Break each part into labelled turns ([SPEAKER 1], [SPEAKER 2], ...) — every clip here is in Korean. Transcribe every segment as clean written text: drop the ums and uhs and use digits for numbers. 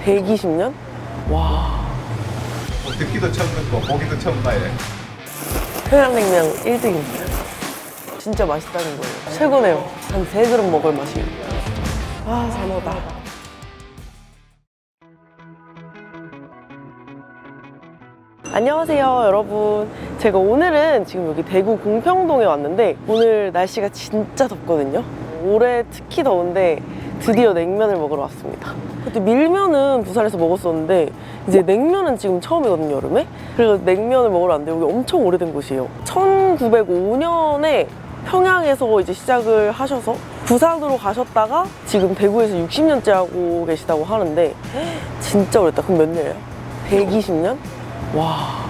[SPEAKER 1] 120년? 와.
[SPEAKER 2] 뭐 듣기도 처음 듣고 보기도 처음 봐요.
[SPEAKER 1] 평양냉면 1등입니다. 진짜 맛있다는 거예요. 최고네요. 한 3그릇 먹을 맛이에요. 아, 산호다. 안녕하세요, 여러분. 제가 오늘은 지금 여기 대구 공평동에 왔는데 오늘 날씨가 진짜 덥거든요. 올해 특히 더운데 드디어 냉면을 먹으러 왔습니다. 그때 밀면은 부산에서 먹었었는데 이제 냉면은 지금 처음이거든요, 여름에. 그래서 냉면을 먹으러 왔는데 여기 엄청 오래된 곳이에요. 1905년에 평양에서 이제 시작을 하셔서 부산으로 가셨다가 지금 대구에서 60년째 하고 계시다고 하는데 진짜 오래됐다. 그럼 몇 년이에요? 120년? 와.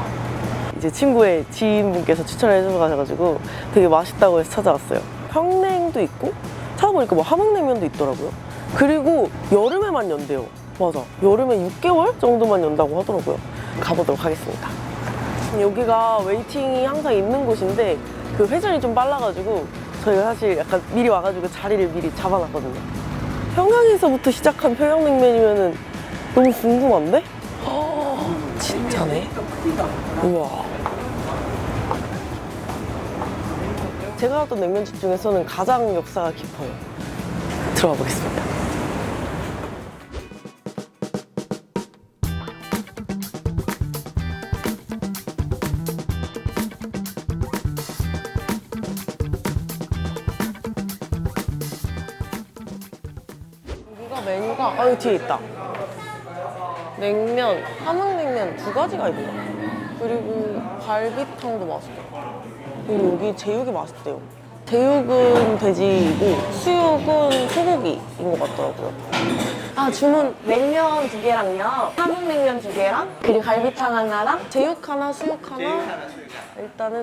[SPEAKER 1] 이제 친구의 지인분께서 추천해 주셔가지고 되게 맛있다고 해서 찾아왔어요. 평냉도 있고 찾아보니까 뭐 함흥냉면도 있더라고요. 그리고 여름에만 연대요. 맞아. 여름에 6개월 정도만 연다고 하더라고요. 가보도록 하겠습니다. 여기가 웨이팅이 항상 있는 곳인데 그 회전이 좀 빨라가지고 저희가 사실 약간 미리 와가지고 자리를 미리 잡아놨거든요. 평양에서부터 시작한 평양냉면이면은 너무 궁금한데? 진짜네. 우와. 제가 갔던 냉면집 중에서는 가장 역사가 깊어요. 들어가 보겠습니다. 여기가 메뉴가 여기 뒤에 있다. 냉면, 함흥냉면 2가지가 있네. 그리고 갈비탕도 맛있겠다. 그리고 여기 제육이 맛있대요. 제육은 돼지이고 수육은 소고기인 것 같더라고요. 아, 주문 냉면 2개랑요, 함흥냉면 2개랑, 그리고 갈비탕 하나랑 제육 하나, 수육 하나.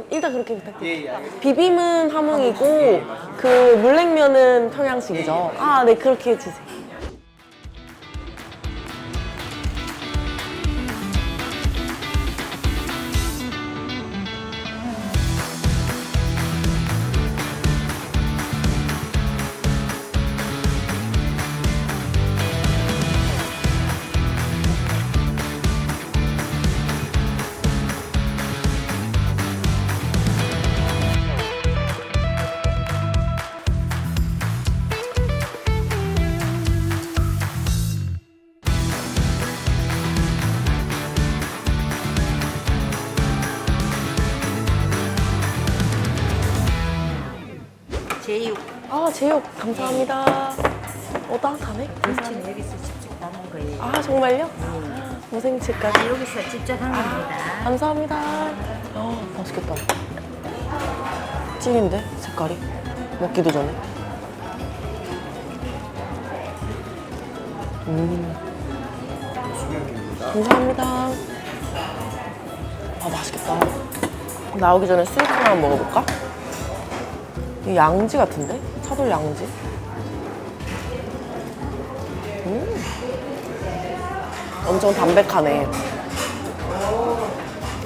[SPEAKER 1] 일단 그렇게 부탁드립니다. 비빔은 함흥이고 그 물냉면은 평양식이죠. 아, 네, 그렇게 해주세요.
[SPEAKER 3] 제육.
[SPEAKER 1] 아, 제육 감사합니다. 따뜻하네?
[SPEAKER 3] 엄청 여기서 직접 담은 거예요.
[SPEAKER 1] 아, 정말요? 무생채까지.
[SPEAKER 3] 여기서 직접 한 겁니다.
[SPEAKER 1] 감사합니다. 맛있겠다. 찐인데, 색깔이? 먹기도 전에. 감사합니다. 아, 맛있겠다. 나오기 전에 스테이크 하나 먹어볼까? 이 양지 같은데? 차돌 양지? 엄청 담백하네.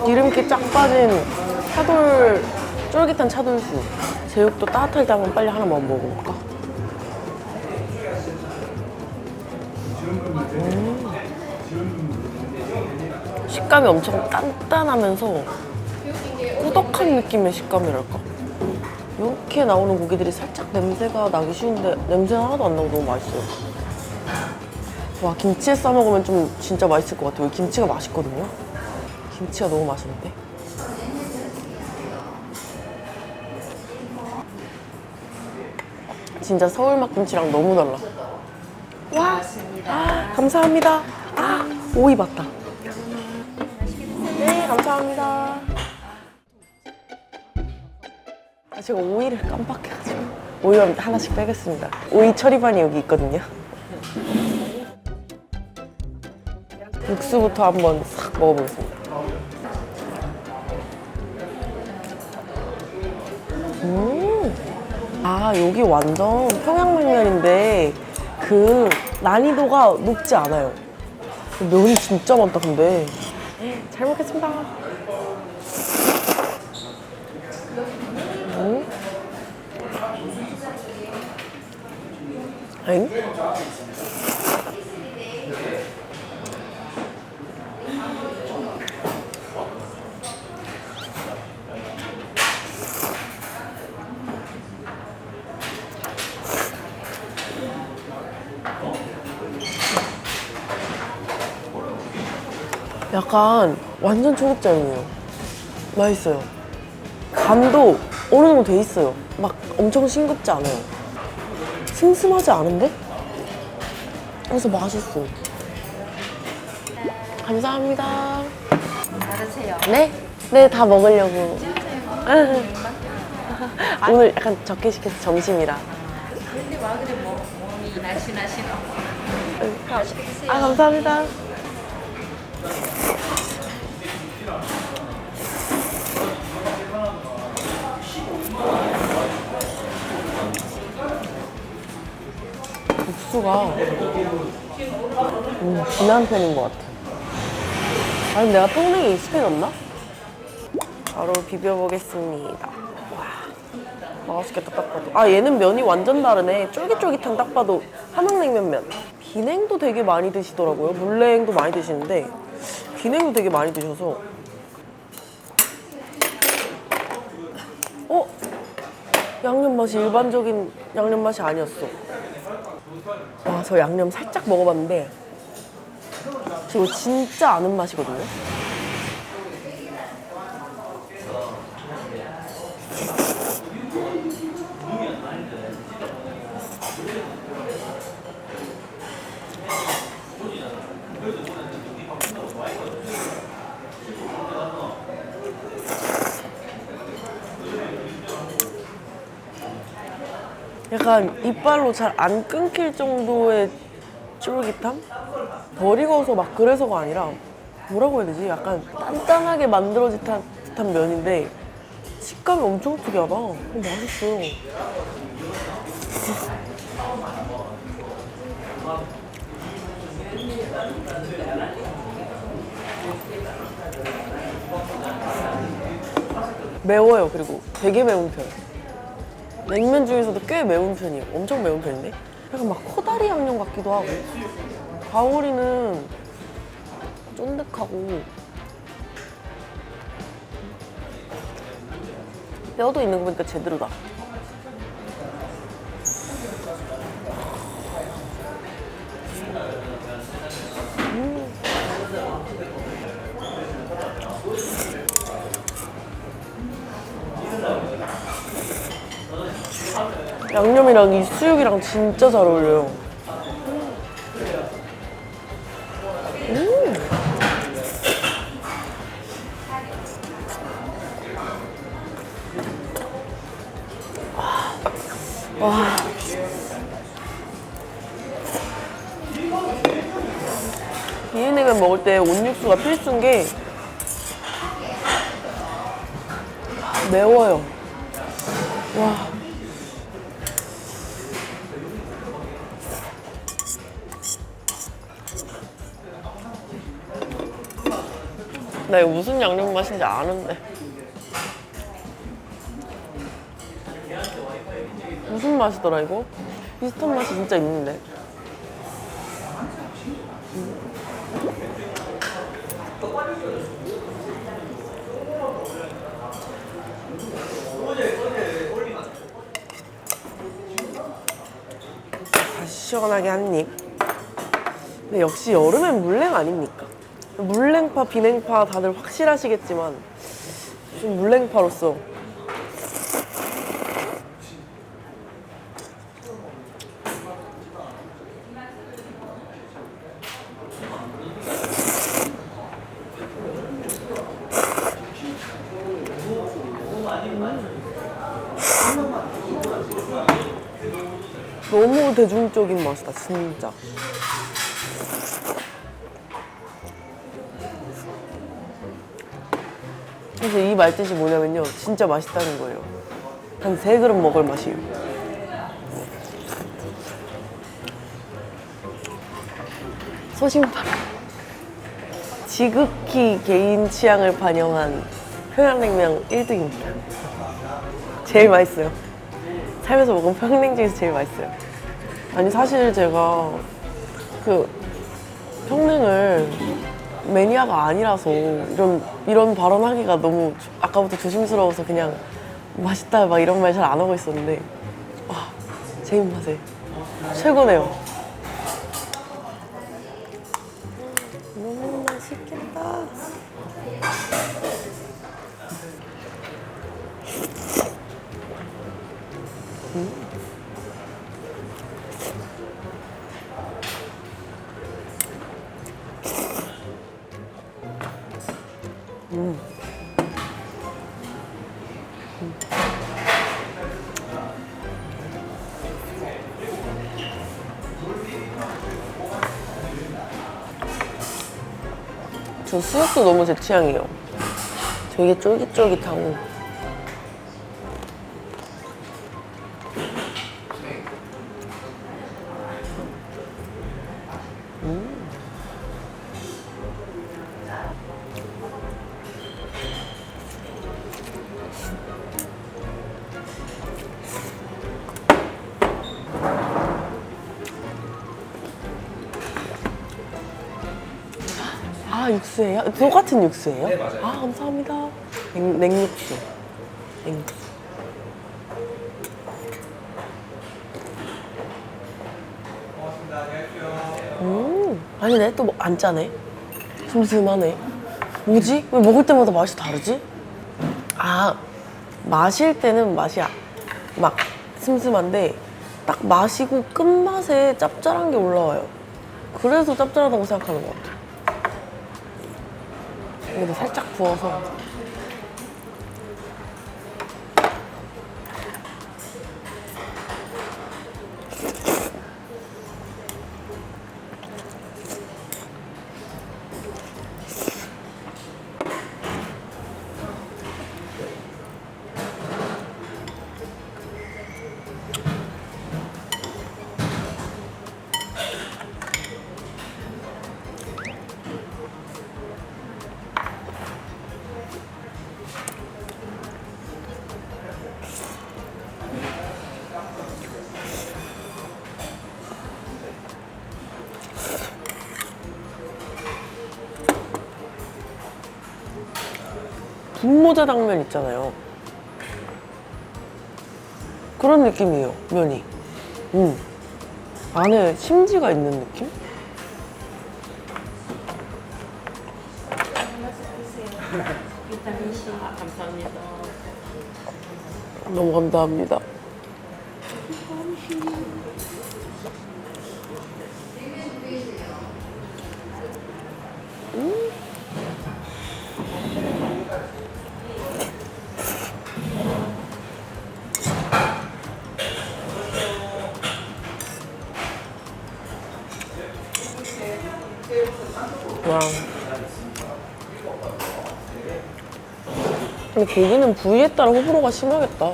[SPEAKER 1] 기름기 쫙 빠진 차돌, 쫄깃한 차돌수. 제육도 따뜻할 때 한번 빨리 하나만 먹어볼까? 식감이 엄청 단단하면서 꾸덕한 느낌의 식감이랄까? 이렇게 나오는 고기들이 살짝 냄새가 나기 쉬운데 냄새 하나도 안 나고 너무 맛있어요. 와, 김치에 싸 먹으면 좀 진짜 맛있을 것 같아요. 김치가 맛있거든요. 김치가 너무 맛있는데. 진짜 서울맛 김치랑 너무 달라. 와, 감사합니다. 오이 맞다. 네, 감사합니다. 제가 오이를 깜빡해가지고 오이 하나씩 빼겠습니다. 오이 처리반이 여기 있거든요. 육수부터 한번 싹 먹어보겠습니다. 아, 여기 완전 평양냉면인데 그 난이도가 높지 않아요. 면이 진짜 많다, 근데. 잘 먹겠습니다. 엥? 약간 완전 초록장이에요. 맛있어요. 간도 어느 정도 돼 있어요. 막 엄청 싱겁지 않아요. 슴슴하지 않은데? 그래서 맛있어. 감사합니다.
[SPEAKER 3] 받으세요.
[SPEAKER 1] 네? 네, 다 먹으려고. 오늘 약간 적게 시켜서 점심이라.
[SPEAKER 3] 근데 와 그래 몸이 날씬하시노.
[SPEAKER 1] 아, 감사합니다. 국수가 진한 편인 것 같아. 아니, 내가 평냉에 익숙해졌나? 바로 비벼보겠습니다. 와, 맛있겠다, 딱 봐도. 아, 얘는 면이 완전 다르네. 쫄깃쫄깃한 딱 봐도 함흥냉면 면. 비냉도 되게 많이 드시더라고요. 물냉도 많이 드시는데 비냉도 되게 많이 드셔서. 양념 맛이 일반적인 양념 맛이 아니었어. 와, 저 양념 살짝 먹어봤는데 이거 진짜 아는 맛이거든요. 약간 이빨로 잘 안 끊길 정도의 쫄깃함? 덜 익어서 막 그래서가 아니라 뭐라고 해야 되지? 약간 단단하게 만들어진 듯한 면인데 식감이 엄청 특이하다. 맛있어요. 매워요. 그리고 되게 매운 편. 냉면 중에서도 꽤 매운 편이에요. 엄청 매운 편인데? 약간 막 코다리 양념 같기도 하고. 가오리는 쫀득하고 뼈도 있는 거 보니까 제대로다. 양념이랑 이 수육이랑 진짜 잘 어울려요. 와. 비빔냉면 먹을 때 온육수가 필수인 게 매워요. 와. 나 이거 무슨 양념 맛인지 아는데. 무슨 맛이더라 이거? 비슷한 맛이 진짜 있는데. 다시 시원하게 한 입. 근데 역시 여름엔 물냉 아닙니까? 물냉파, 비냉파 다들 확실하시겠지만 좀 물냉파로서 너무 대중적인 맛이다, 진짜. 그래서 이 말뜻이 뭐냐면요, 진짜 맛있다는 거예요. 한 3그릇 먹을 맛이에요. 소신발. 지극히 개인 취향을 반영한 평양냉면 1등입니다. 제일 맛있어요. 살면서 먹은 평냉 중에서 제일 맛있어요. 아니, 사실 제가 그 평냉을 매니아가 아니라서 이런 발언하기가 너무 아까부터 조심스러워서 그냥 맛있다 막 이런 말 잘 안 하고 있었는데, 와, 제 입맛에 최고네요. 너무 맛있어. 맛있겠다. 저 수육도 너무 제 취향이에요. 되게 쫄깃쫄깃하고. 아, 육수예요? 똑같은 육수예요?
[SPEAKER 2] 네, 맞아요.
[SPEAKER 1] 아, 감사합니다. 냉육수. 냉국수. 아니네. 또 안 짜네. 슴슴하네. 뭐지? 왜 먹을 때마다 맛이 다르지? 아, 마실 때는 맛이 막 슴슴한데 딱 마시고 끝맛에 짭짤한 게 올라와요. 그래서 짭짤하다고 생각하는 것 같아요. 여기다 살짝 부어서. 분모자 당면 있잖아요. 그런 느낌이에요, 면이. 안에 심지가 있는 느낌?
[SPEAKER 3] 비타민 C. 감사합니다.
[SPEAKER 1] 너무 감사합니다. 와. 근데 고기는 부위에 따라 호불호가 심하겠다.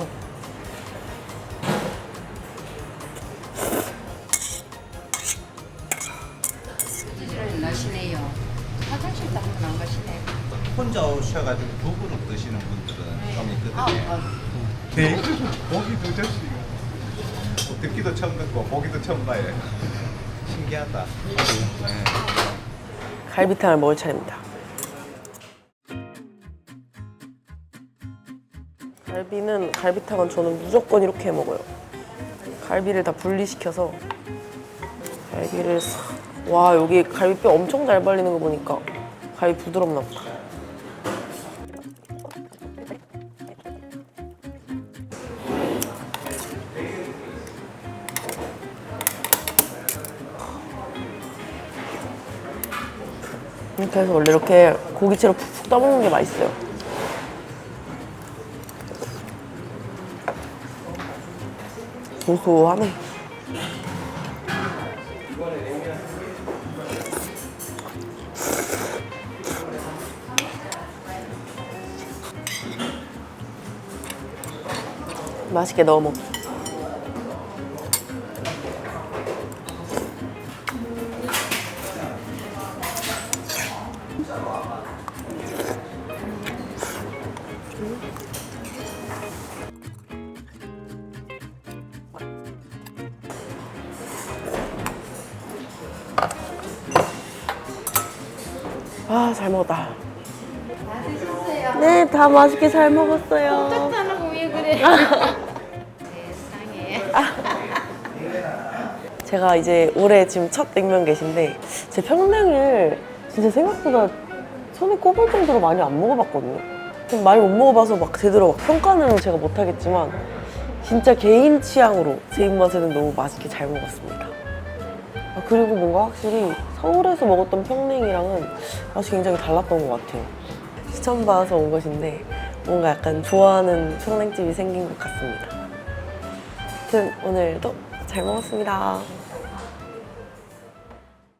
[SPEAKER 3] 부지런히 나시네요. 화장실도 한 번 안 가시네.
[SPEAKER 2] 혼자 오셔가지고 두 그릇 드시는 분들은 좀 있거든요.
[SPEAKER 3] 아,
[SPEAKER 2] 네 그릇 고기 두 접시. 듣기도 처음 듣고 보기도 처음 봐요. 신기하다. 네.
[SPEAKER 1] 갈비탕을 먹을 차례입니다. 갈비탕은 저는 무조건 이렇게 해 먹어요. 갈비를 다 분리시켜서 갈비를 싹. 와, 여기 갈비뼈 엄청 잘 발리는 거 보니까 갈비 부드럽나 보다. 이렇게 해서 원래 이렇게 고기채로 푹푹 떠먹는 게 맛있어요. 고소하네. 맛있게 넣어 먹. 아, 잘 먹었다. 네, 다 맛있게 잘 먹었어요.
[SPEAKER 3] 짝도 안 하고 왜 그래? 세상에.
[SPEAKER 1] 제가 이제 올해 지금 첫 냉면 계신데 제 평냉을 진짜 생각보다 손에 꼽을 정도로 많이 안 먹어봤거든요. 좀 많이 못 먹어봐서 막 제대로 막 평가는 제가 못하겠지만 진짜 개인 취향으로 제 입맛에는 너무 맛있게 잘 먹었습니다. 그리고 뭔가 확실히 서울에서 먹었던 평냉이랑은 맛이 굉장히 달랐던 것 같아요. 추천받아서 온 것인데 뭔가 약간 좋아하는 평냉집이 생긴 것 같습니다. 아무튼 오늘도 잘 먹었습니다.